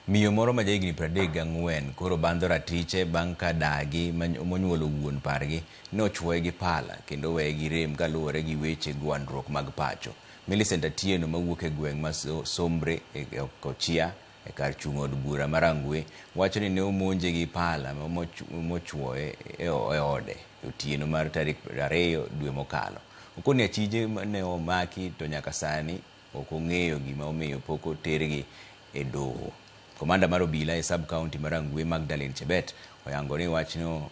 Miyo moro ma jahigni 34 koro bandho ratiche bang' ka dagi monyuolo wuon pargi ne ochwoye gi pala kendo weye gi rem kaluwore gi weche gwandruok mag pacho. Millicent Atieno mawuok e gweng' ma Sombre e Kochia e kar chung' od bura mar Rangwe wacho ni ne omonje gi pala mochwoye e ode otieno mar tarik 2 dwe mokalo. Okoni achije ne omaki to nyaka sani ok ong'eyo gima omiyo pok otergi e doho. Komanda mar obila e sub county mar Rangwe Magdalene Chebet oyango ni wachno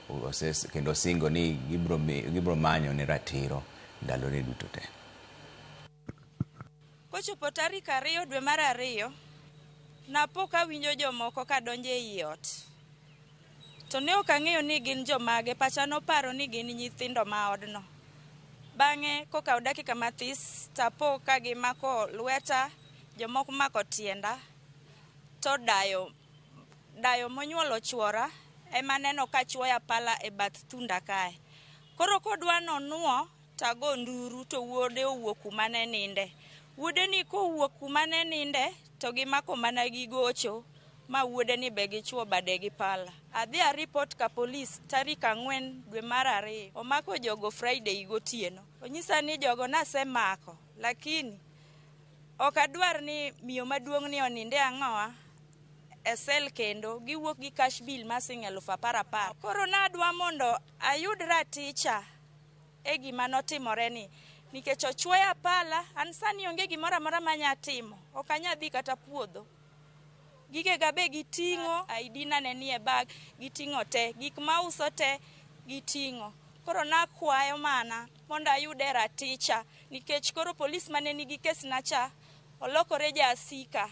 kendo singo ni gibro manyo ne ratiro ndalo ne duto te. Kochopo tarik 2 dwe mar 2 napo awinjo jomoko kadonjo ei ot. To ne ok ang'eyo ni gin jomage, pacha noparo ni gin nyithindo ma odno. Bang'e kokaw dakika mathis tapo ka gimako lweta, jomoko mako tienda. To dayo monyuolo chuora ema neno ka chwoya pala e bath thunda kae. Koro kodwa nonuo tago nduru to wuode owuok kuma ne ninde. Wuode ni kowuok kuma ne ninde to gimako mana gi gocho ma wuode ni be gichwo bade gi pala. Adhi a report ka polis tarik 4 dwe mar 2 omako jogo Friday gotieno. Onyisa ni jogo nasemako lakini ok adwar ni miyo maduong' ni oninde ang'oa esel kendo giwuok gi cash bill masing 10,000. Koro nadwa mondo ayud raticha e gima notimore ni. Nikech ochwoya pala, an sani onge gimoro amora manya timo. Ok anya dhi kata puodho. Gige gabe giting'o, ID na ne nie bag, giting'o te, gik mauso te giting'o. Koro nakwayo mana mondo ayude raticha nikech koro polis mane nigi kes na cha olokore jasika.